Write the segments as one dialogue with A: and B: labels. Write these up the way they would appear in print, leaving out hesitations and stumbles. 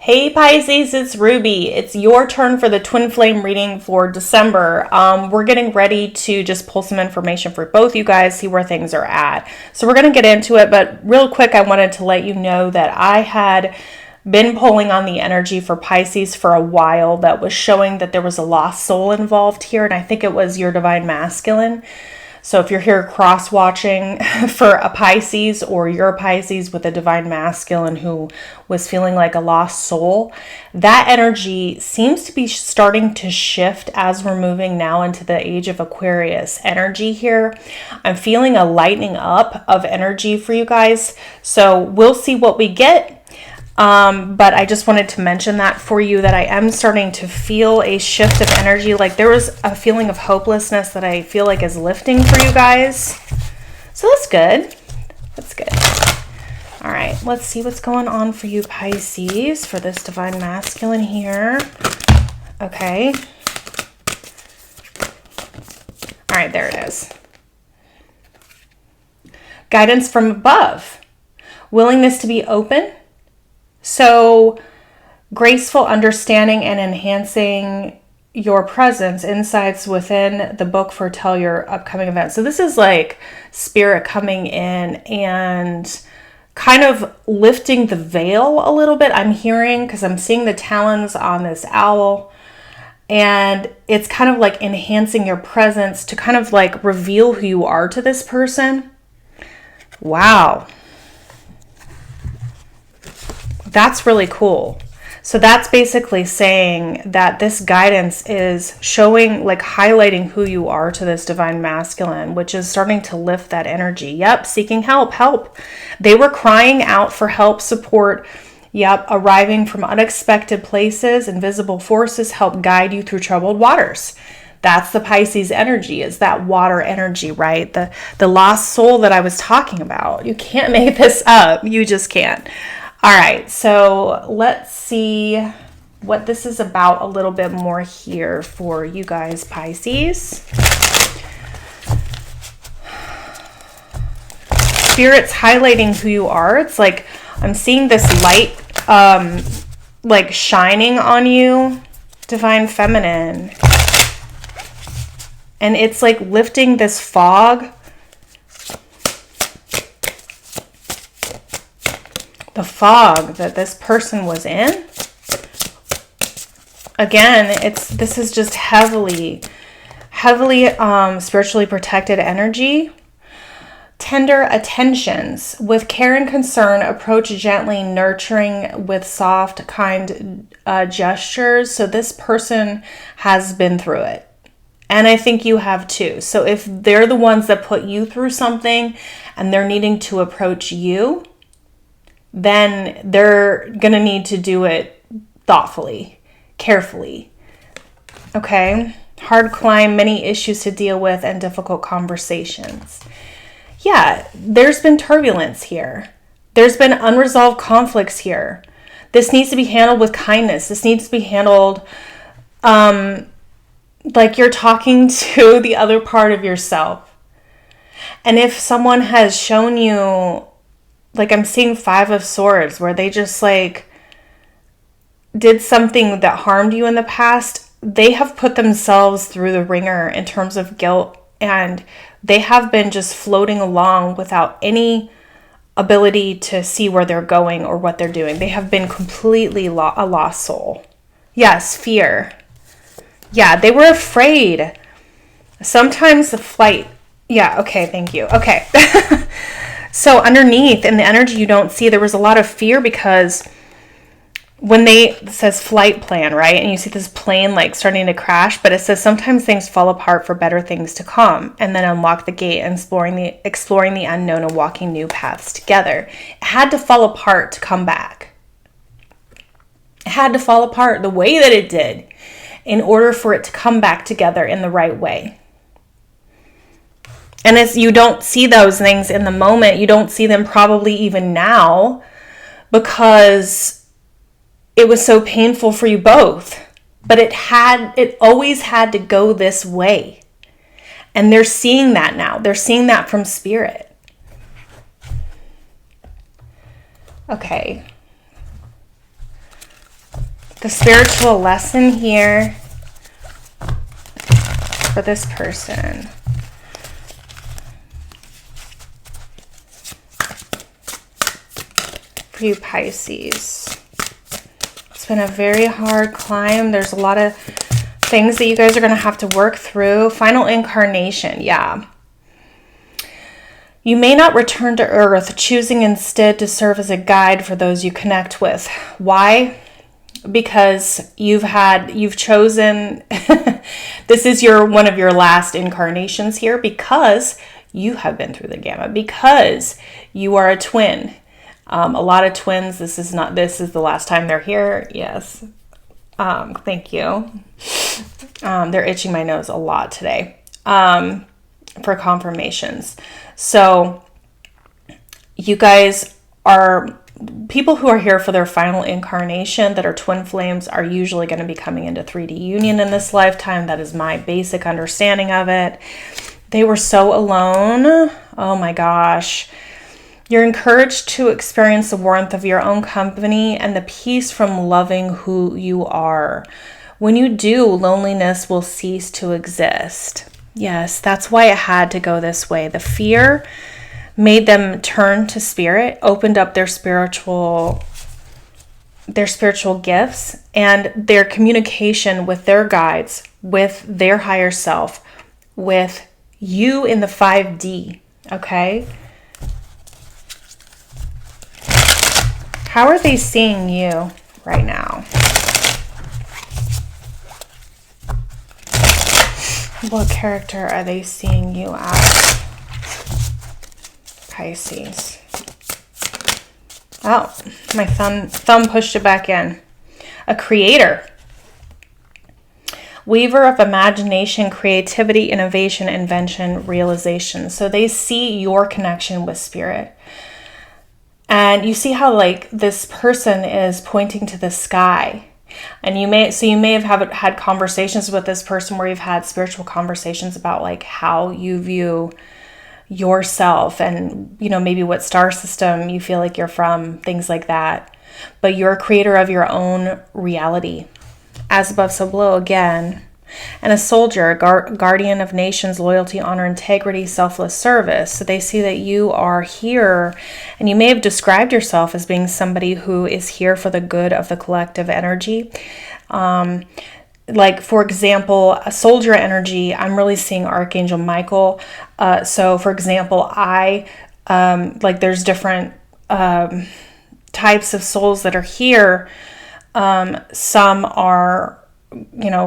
A: Hey Pisces, it's Ruby. It's your turn for the twin flame reading for December. We're getting ready to just pull some information for both you guys, see where things are at. So we're going to get into it, but real quick, I wanted to let you know that I had been pulling on the energy for Pisces for a while that was showing that there was a lost soul involved here, and I think it was your divine masculine. So if you're here cross-watching for a Pisces, or you're a Pisces with a divine masculine who was feeling like a lost soul, that energy seems to be starting to shift as we're moving now into the age of Aquarius energy here. I'm feeling a lightening up of energy for you guys. So we'll see what we get. But I just wanted to mention that for you, that I am starting to feel a shift of energy. Like there was a feeling of hopelessness that I feel like is lifting for you guys. So that's good. That's good. All right, let's see what's going on for you Pisces for this divine masculine here. Okay. All right, there it is. Guidance from above. Willingness to be open. So, graceful understanding and enhancing your presence, insights within the book foretell your upcoming events. So this is like spirit coming in and kind of lifting the veil a little bit. I'm hearing, because I'm seeing the talons on this owl, and it's kind of like enhancing your presence to kind of like reveal who you are to this person. Wow. That's really cool. So that's basically saying that this guidance is showing, like highlighting who you are to this divine masculine, which is starting to lift that energy. Yep, seeking help. They were crying out for help, support. Yep, arriving from unexpected places, invisible forces help guide you through troubled waters. That's the Pisces energy, is that water energy, right? The lost soul that I was talking about. You can't make this up. You just can't. All right, so let's see what this is about a little bit more here for you guys, Pisces. Spirit's highlighting who you are. It's like I'm seeing this light like shining on you, divine feminine. And it's like lifting this fog. The fog that this person was in. Again, this is just heavily spiritually protected energy. Tender attentions. With care and concern, approach gently, nurturing with soft, kind gestures. So this person has been through it. And I think you have too. So if they're the ones that put you through something and they're needing to approach you, then they're going to need to do it thoughtfully, carefully. Okay? Hard climb, many issues to deal with, and difficult conversations. Yeah, there's been turbulence here. There's been unresolved conflicts here. This needs to be handled with kindness. This needs to be handled like you're talking to the other part of yourself. And if someone has shown you, like I'm seeing 5 of Swords, where they just like did something that harmed you in the past, they have put themselves through the ringer in terms of guilt, and they have been just floating along without any ability to see where they're going or what they're doing. They have been completely a lost soul. Yes, fear. Yeah, they were afraid. Sometimes the flight. Yeah, okay, thank you. Okay. So underneath in the energy you don't see, there was a lot of fear, because when it says flight plan, right? And you see this plane like starting to crash, but it says sometimes things fall apart for better things to come, and then unlock the gate, exploring the unknown and walking new paths together. It had to fall apart to come back. It had to fall apart the way that it did in order for it to come back together in the right way. And as you don't see those things in the moment, you don't see them probably even now, because it was so painful for you both. But it always had to go this way. And they're seeing that now. They're seeing that from spirit. Okay. the spiritual lesson here for this person. For you Pisces. It's been a very hard climb. There's a lot of things that you guys are going to have to work through. Final incarnation, yeah. You may not return to Earth, choosing instead to serve as a guide for those you connect with. Why? Because you've chosen, this is one of your last incarnations here, because you have been through the gamut, because you are a twin. A lot of twins, this is the last time they're here. Yes. Thank you. They're itching my nose a lot today for confirmations. So you guys are people who are here for their final incarnation that are twin flames are usually going to be coming into 3D union in this lifetime. That is my basic understanding of it. They were so alone. Oh my gosh. You're encouraged to experience the warmth of your own company and the peace from loving who you are. When you do, loneliness will cease to exist. Yes, that's why it had to go this way. The fear made them turn to spirit, opened up their spiritual gifts and their communication with their guides, with their higher self, with you in the 5D, okay? How are they seeing you right now? What character are they seeing you as? Pisces. Oh, my thumb pushed it back in. A creator. Weaver of imagination, creativity, innovation, invention, realization. So they see your connection with spirit. And you see how like this person is pointing to the sky. And you may have had conversations with this person where you've had spiritual conversations about like how you view yourself and, you know, maybe what star system you feel like you're from, things like that. But you're a creator of your own reality. As above, so below again. And a soldier, guardian of nations, loyalty, honor, integrity, selfless service. So they see that you are here, and you may have described yourself as being somebody who is here for the good of the collective energy. Like, for example, a soldier energy, I'm really seeing Archangel Michael. So, for example, there's different types of souls that are here. Some are,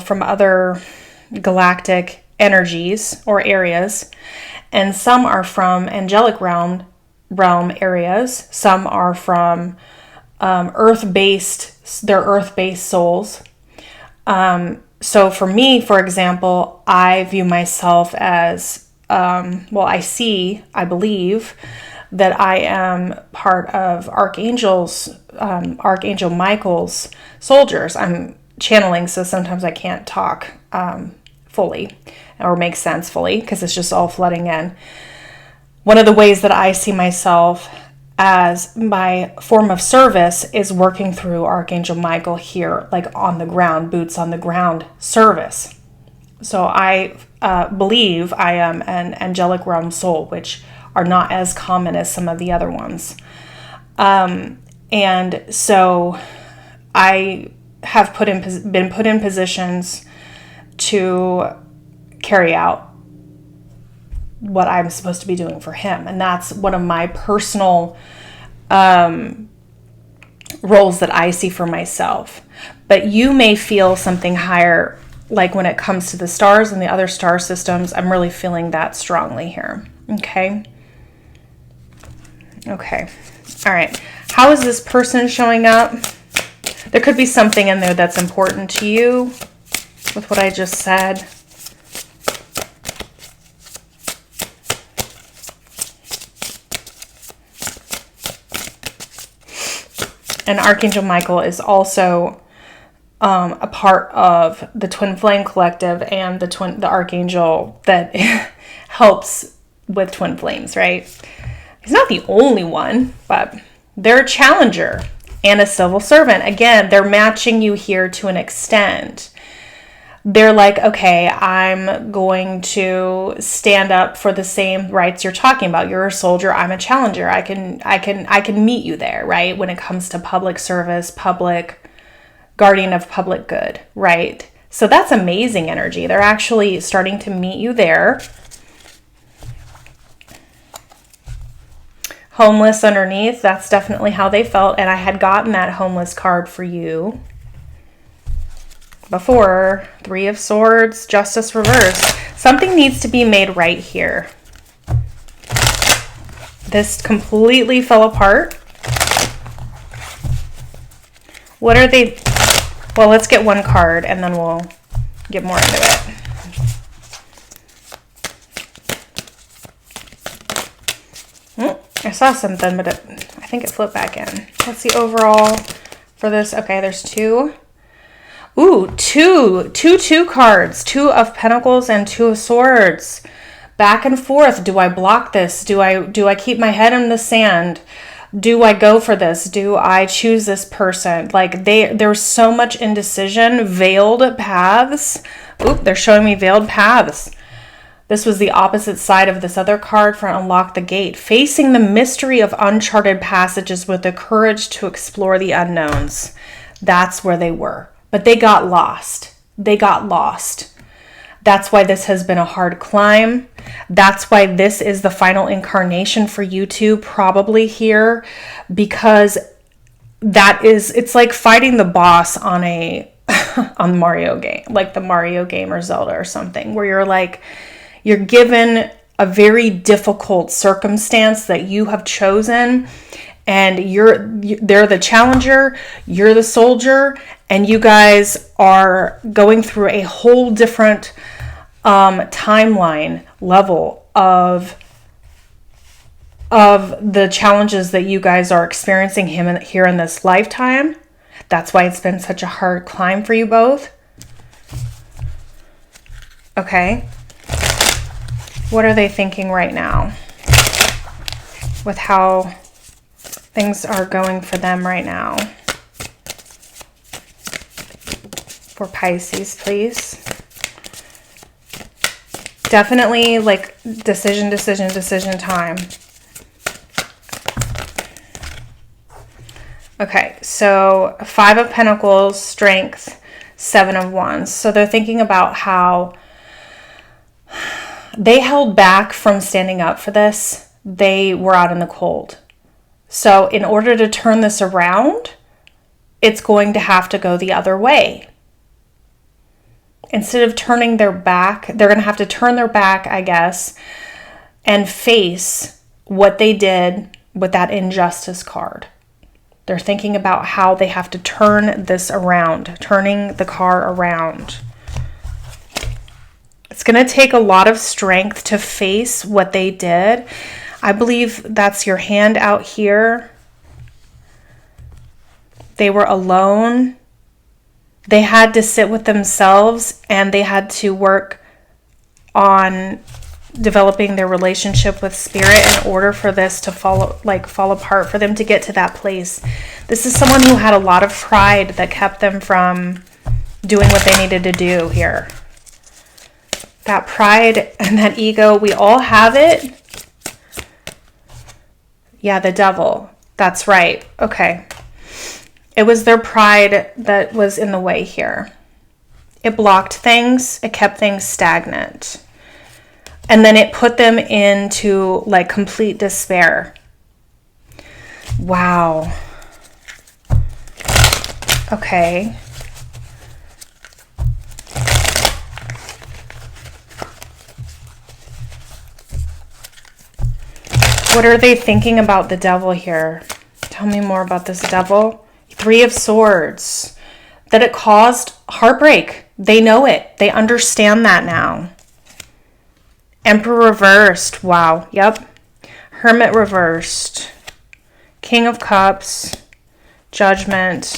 A: from other galactic energies or areas, and some are from angelic realm areas. Some are from earth-based souls. So for me, for example, I view myself as, I believe that I am part of Archangel Michael's soldiers. I'm channeling, so sometimes I can't talk fully or make sense fully because it's just all flooding in. One of the ways that I see myself as my form of service is working through Archangel Michael here, like on the ground, boots on the ground service. So I believe I am an angelic realm soul, which are not as common as some of the other ones. And so I have been put in positions to carry out what I'm supposed to be doing for him. And that's one of my personal roles that I see for myself. But you may feel something higher, like when it comes to the stars and the other star systems. I'm really feeling that strongly here. Okay. All right. How is this person showing up? There could be something in there that's important to you with what I just said. And Archangel Michael is also a part of the Twinflame Collective and the Archangel that helps with Twin Flames, right? He's not the only one, but they're a challenger. and a civil servant. Again, they're matching you here to an extent. They're like, okay, I'm going to stand up for the same rights you're talking about. You're a soldier, I'm a challenger. I can meet you there, right? When it comes to public service, public guardian of public good, right? So that's amazing energy. They're actually starting to meet you there. Homeless underneath, that's definitely how they felt. And I had gotten that homeless card for you before. 3 of Swords, Justice reversed. Something needs to be made right here. This completely fell apart. What are they? Well, let's get one card and then we'll get more into it. I saw something, but I think it flipped back in. What's the overall for this? Okay, there's 2. Ooh, two cards. 2 of Pentacles and 2 of Swords. Back and forth. Do I block this? Do I keep my head in the sand? Do I go for this? Do I choose this person? Like there's so much indecision. Veiled paths. Oop, they're showing me veiled paths. This was the opposite side of this other card for Unlock the Gate. Facing the mystery of uncharted passages with the courage to explore the unknowns. That's where they were. But they got lost. They got lost. That's why this has been a hard climb. That's why this is the final incarnation for you two probably here. Because it's like fighting the boss on on Mario game. Like the Mario game or Zelda or something. Where you're given a very difficult circumstance that you have chosen, and they're the challenger, you're the soldier, and you guys are going through a whole different timeline level of the challenges that you guys are experiencing here in this lifetime. That's why it's been such a hard climb for you both. Okay. What are they thinking right now with how things are going for them right now? For Pisces, please. Definitely like decision time. Okay, so 5 of Pentacles, Strength, 7 of Wands. So they're thinking about how they held back from standing up for this. They were out in the cold. So in order to turn this around, it's going to have to go the other way. Instead of turning their back, they're going to have to turn their back, I guess, and face what they did with that injustice card. They're thinking about how they have to turn this around, turning the car around. It's going to take a lot of strength to face what they did. I believe that's your hand out here. They were alone. They had to sit with themselves, and they had to work on developing their relationship with spirit in order for this to fall apart, for them to get to that place. This is someone who had a lot of pride that kept them from doing what they needed to do here. That pride and that ego, we all have it. Yeah, the devil. That's right. Okay. It was their pride that was in the way here. It blocked things. It kept things stagnant. And then it put them into like complete despair. Wow. Okay. What are they thinking about the devil here? Tell me more about this devil. 3 of Swords. That it caused heartbreak. They know it. They understand that now. Emperor reversed. Wow. Yep. Hermit reversed. King of Cups. Judgment.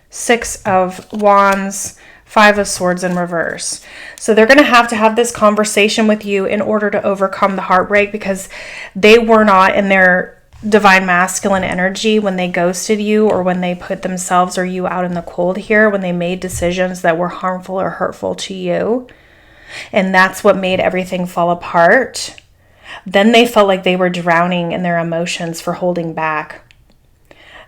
A: 6 of Wands. 5 of Swords in reverse. So they're going to have this conversation with you in order to overcome the heartbreak, because they were not in their divine masculine energy when they ghosted you, or when they put themselves or you out in the cold here, when they made decisions that were harmful or hurtful to you. And that's what made everything fall apart. Then they felt like they were drowning in their emotions for holding back.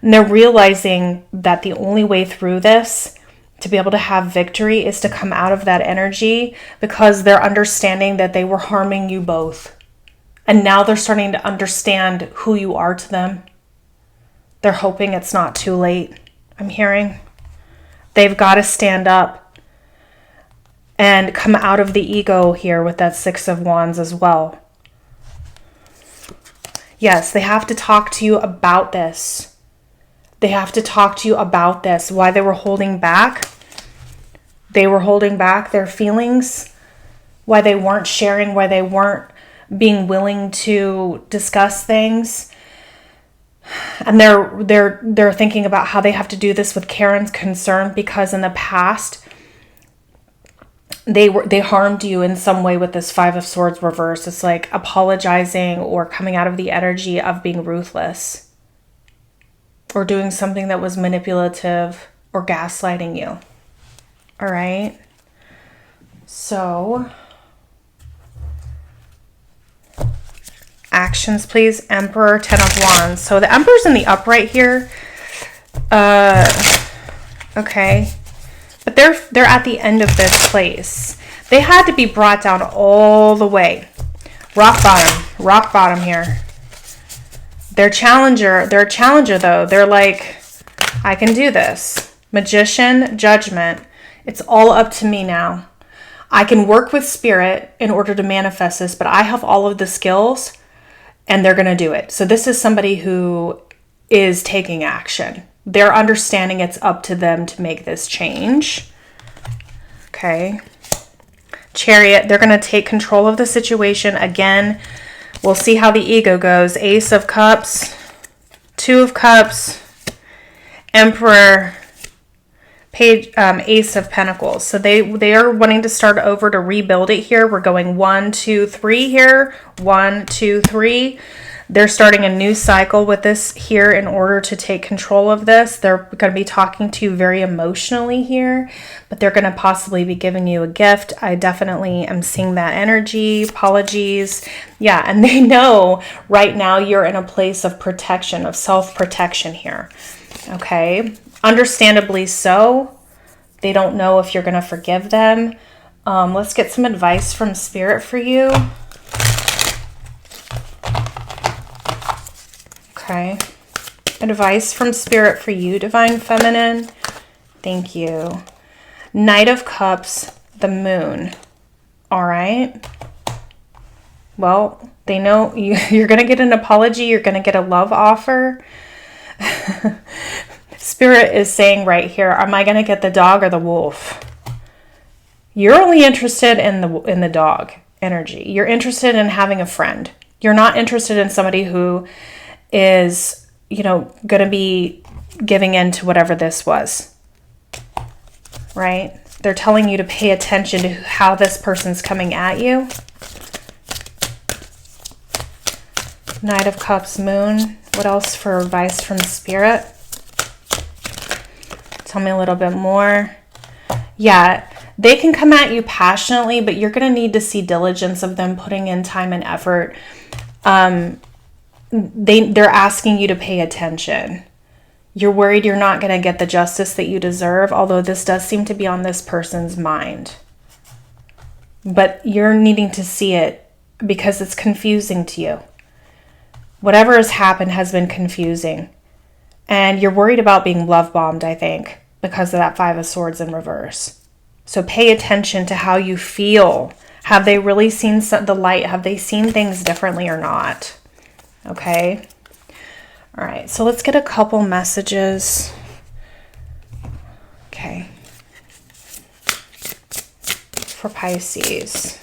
A: And they're realizing that the only way through this, to be able to have victory, is to come out of that energy, because they're understanding that they were harming you both. And now they're starting to understand who you are to them. They're hoping it's not too late, I'm hearing. They've got to stand up and come out of the ego here with that Six of Wands as well. Yes, they have to talk to you about this. They have to talk to you about this, why they were holding back. They were holding back their feelings, why they weren't sharing, why they weren't being willing to discuss things. And they're thinking about how they have to do this with care and concern, because in the past they harmed you in some way with this Five of Swords reverse. It's like apologizing or coming out of the energy of being ruthless, or doing something that was manipulative or gaslighting you. All right. So actions, please. Emperor, Ten of Wands. So the Emperor's in the upright here. Okay. But they're at the end of this place. They had to be brought down all the way. Rock bottom here. They're a challenger though. They're like, I can do this. Magician, Judgment. It's all up to me now. I can work with spirit in order to manifest this, but I have all of the skills, and they're going to do it. So this is somebody who is taking action. They're understanding it's up to them to make this change. Okay. Chariot, they're going to take control of the situation. Again, we'll see how the ego goes. Ace of Cups, Two of Cups, Emperor, Page, Ace of Pentacles. So they are wanting to start over, to rebuild it here. We're going 1, 2, 3 here. 1, 2, 3. They're starting a new cycle with this here in order to take control of this. They're going to be talking to you very emotionally here, but they're going to possibly be giving you a gift. I definitely am seeing that energy. Apologies. Yeah, and they know right now you're in a place of protection, of self-protection here. Okay. Understandably so. They don't know if you're going to forgive them. Let's get some advice from Spirit for you. Okay. Advice from Spirit for you, Divine Feminine. Thank you. Knight of Cups, the Moon. All right. Well, they know you're going to get an apology. You're going to get a love offer. Spirit is saying right here, am I going to get the dog or the wolf? You're only interested in the dog energy. You're interested in having a friend. You're not interested in somebody who is, going to be giving in to whatever this was. Right? They're telling you to pay attention to how this person's coming at you. Knight of Cups, Moon. What else for advice from Spirit? Tell me a little bit more. Yeah, they can come at you passionately, but you're going to need to see diligence of them putting in time and effort. They're asking you to pay attention. You're worried you're not going to get the justice that you deserve, although this does seem to be on this person's mind. But you're needing to see it because it's confusing to you. Whatever has happened has been confusing. And you're worried about being love bombed, I think, because of that Five of Swords in reverse. So pay attention to how you feel. Have they really seen the light? Have they seen things differently or not? Okay. All right. So let's get a couple messages. Okay. For Pisces.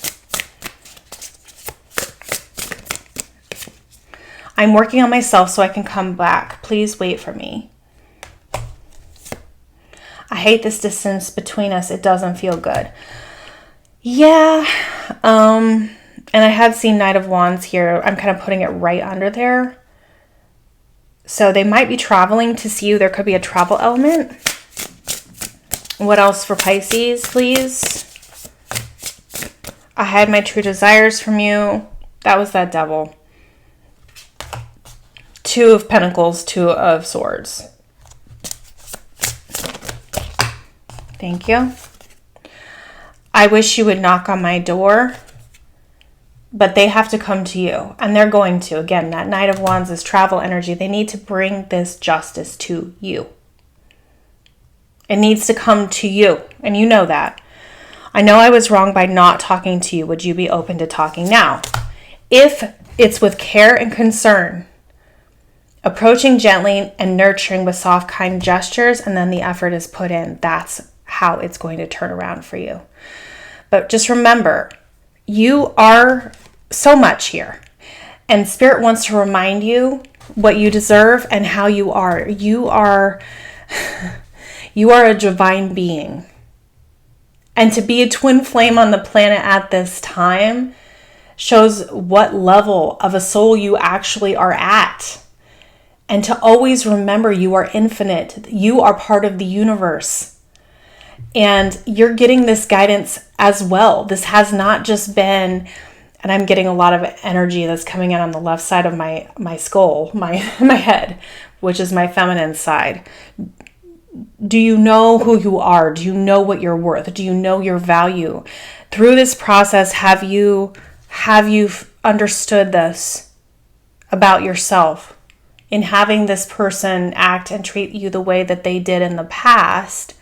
A: I'm working on myself so I can come back. Please wait for me. I hate this distance between us. It doesn't feel good. Yeah. And I had seen Knight of Wands here. I'm kind of putting it right under there. So they might be traveling to see you. There could be a travel element. What else for Pisces, please? I had my true desires from you. That was that devil. Two of Pentacles, Two of Swords. Thank you. I wish you would knock on my door, but they have to come to you, and they're going to. Again, that Knight of Wands is travel energy. They need to bring this justice to you. It needs to come to you, and you know that. I know I was wrong by not talking to you. Would you be open to talking now? If it's with care and concern, approaching gently and nurturing with soft, kind gestures, and then the effort is put in, that's how it's going to turn around for you. But just remember, you are so much here. And Spirit wants to remind you what you deserve and how you are. You are a divine being. And to be a twin flame on the planet at this time shows what level of a soul you actually are at. And to always remember you are infinite. You are part of the universe. And you're getting this guidance as well. This has not just been, and I'm getting a lot of energy that's coming in on the left side of my skull, my head, which is my feminine side. Do you know who you are? Do you know what you're worth? Do you know your value? Through this process, have you understood this about yourself? In having this person act and treat you the way that they did in the past,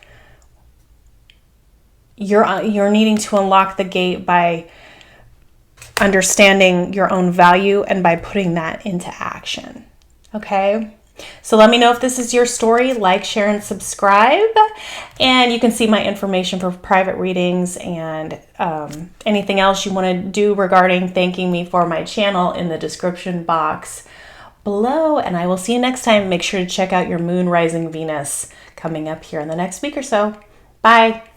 A: you're needing to unlock the gate by understanding your own value and by putting that into action. Okay? So let me know if this is your story. Like, share, and subscribe. And you can see my information for private readings and anything else you want to do regarding thanking me for my channel in the description box below. And I will see you next time. Make sure to check out your Moon Rising Venus coming up here in the next week or so. Bye.